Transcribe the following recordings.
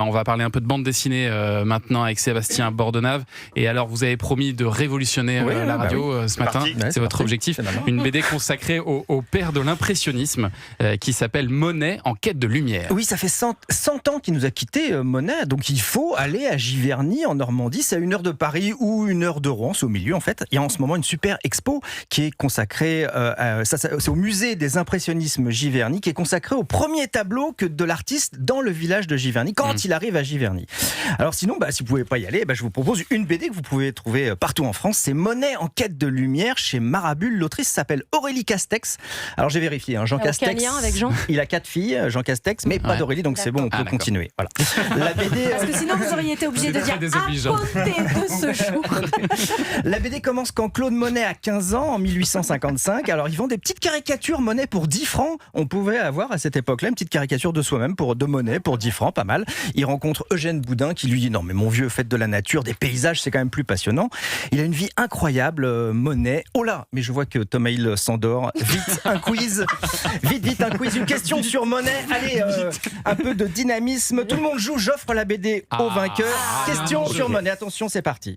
On va parler un peu de bande dessinée maintenant avec Sébastien Bordenave. Et alors, vous avez promis de révolutionner la radio ce matin. C'est votre objectif. Une BD consacrée au père de l'impressionnisme qui s'appelle Monet en quête de lumière. Oui, ça fait 100 ans qu'il nous a quitté, Monet. Donc il faut aller à Giverny, en Normandie. C'est à 1 heure de Paris ou 1 heure de Rouen. C'est au milieu, en fait. Il y a en ce moment une super expo qui est consacrée... c'est au musée des impressionnismes Giverny, qui est consacré au premier tableau de l'artiste dans le village de Giverny, quand il arrive à Giverny. Alors sinon, si vous ne pouvez pas y aller, je vous propose une BD que vous pouvez trouver partout en France. C'est Monet en quête de lumière chez Marabule. L'autrice s'appelle Aurélie Castex. Alors j'ai vérifié, Jean Castex. Aucun lien avec Jean ? Il a 4 filles, Jean Castex, mais pas d'Aurélie, donc c'est bon, on peut continuer. Voilà. La BD, parce que sinon vous auriez été obligé de dire à côté de ce jour. La BD commence quand Claude Monet a 15 ans, en 1855. Alors ils vendent des petites caricatures Monet pour 10 francs. On pouvait avoir à cette époque-là une petite caricature de soi-même de Monet pour 10 francs, pas mal. Il rencontre Eugène Boudin qui lui dit non mais mon vieux, faites de la nature, des paysages, c'est quand même plus passionnant. Il a une vie incroyable, Monet. Oh là, mais je vois que Thomas Hill s'endort. Vite un quiz, vite un quiz, une question sur Monet. Allez, un peu de dynamisme. Tout le monde joue. J'offre la BD au vainqueur. Question sur Monet. Attention, c'est parti.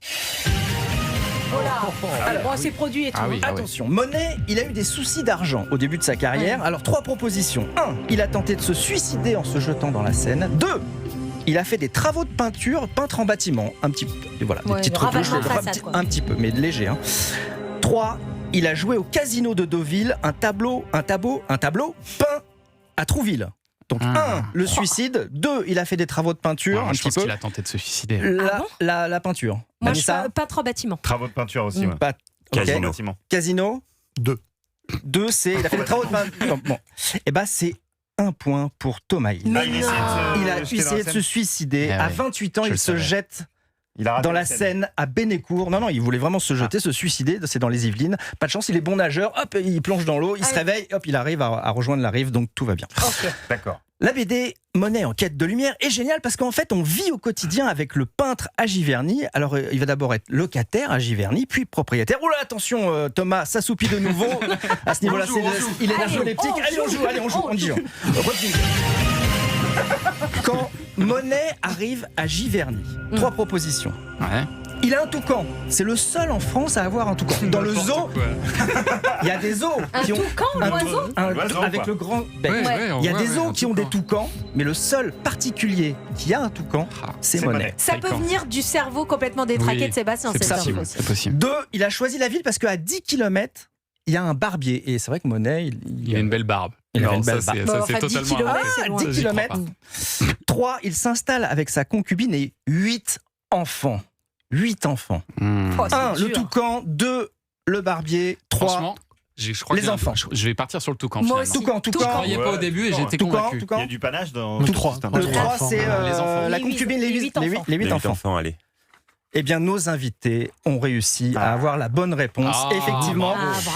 Alors, c'est produit et tout. Attention, Monet, il a eu des soucis d'argent au début de sa carrière. Alors 3 propositions. 1, il a tenté de se suicider en se jetant dans la Seine. 2, il a fait des travaux de peinture, peintre en bâtiment. Un petit peu, voilà, des petites retouches, un petit peu, mais léger. 3, il a joué au Casino de Deauville un tableau peint à Trouville. Donc 1, le suicide. 2, il a fait des travaux de peinture. Je pense qu'il a tenté de se suicider. La peinture. Moi, je suis peintre en bâtiment. Travaux de peinture aussi. Casino. Casino. 2, c'est il a fait des travaux de peinture. Bon. C'est 1 point pour Thomas Hill. Il a essayé de se suicider. À 28 ans, il se jette dans la Seine à Bénécourt. Non, il voulait vraiment se jeter, se suicider. C'est dans les Yvelines. Pas de chance, il est bon nageur. Hop, il plonge dans l'eau, il se réveille. Hop, il arrive à rejoindre la rive. Donc tout va bien. D'accord. La BD Monet en quête de lumière est géniale parce qu'en fait, on vit au quotidien avec le peintre à Giverny. Alors, il va d'abord être locataire à Giverny, puis propriétaire. Oula, attention, Thomas s'assoupit de nouveau. À ce niveau-là, il est narcoleptique. Allez, on joue. Quand Monet arrive à Giverny, 3 propositions. Il a un toucan. C'est le seul en France à avoir un toucan. Dans le zoo, il y a des zoos qui ont un oiseau avec le grand bec. Il y a des zoos qui ont des toucans, mais le seul particulier qui a un toucan, c'est Monet. Ça peut venir du cerveau complètement détraqué de Sébastien. C'est possible. 2, il a choisi la ville parce qu'à 10 km, il y a un barbier. Et c'est vrai que Monet, il a une belle barbe. Il a une belle barbe. Ça, c'est totalement 10 km. 3, il s'installe avec sa concubine et 8 enfants. 8 enfants. 1, le toucan. 2, le barbier. 3, les enfants. Je vais partir sur le toucan. Toucan. Je ne croyais pas au début et j'étais convaincu. Il y a du panache dans le 3. Le 3, c'est la concubine, les 8 enfants. Allez. Eh bien, nos invités ont réussi à avoir la bonne réponse. Effectivement,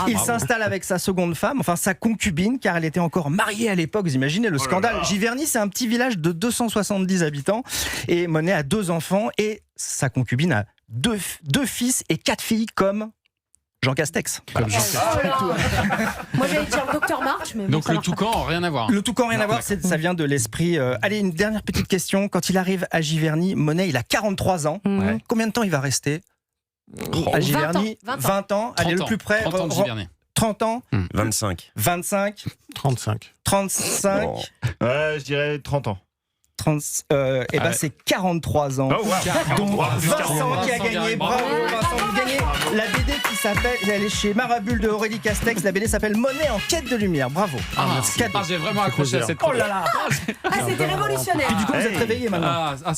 il s'installe avec sa seconde femme, enfin sa concubine, car elle était encore mariée à l'époque. Vous imaginez le scandale. Giverny, c'est un petit village de 270 habitants. Et Monet a 2 enfants et sa concubine a 2 fils et 4 filles comme Jean Castex. Moi j'allais dire le docteur March. Mais donc le toucan, rien à voir. Le toucan, rien à voir, ça vient de l'esprit. Allez, une dernière petite question. Quand il arrive à Giverny, Monet, il a 43 ans. Combien de temps il va rester à Giverny? 20 ans. Allez, le plus près. 30 ans de Giverny. 30 ans. 25. 25. 35. 35. Je dirais 30 ans. C'est 43 ans. Donc Vincent qui a gagné. Bravo Vincent, vous gagnez la BD qui s'appelle, elle est chez Marabule de Aurélie Castex. La BD s'appelle Monet en quête de lumière. Bravo. J'ai vraiment accroché à cette. Oh là là. C'était révolutionnaire. Et du coup, vous êtes réveillé maintenant.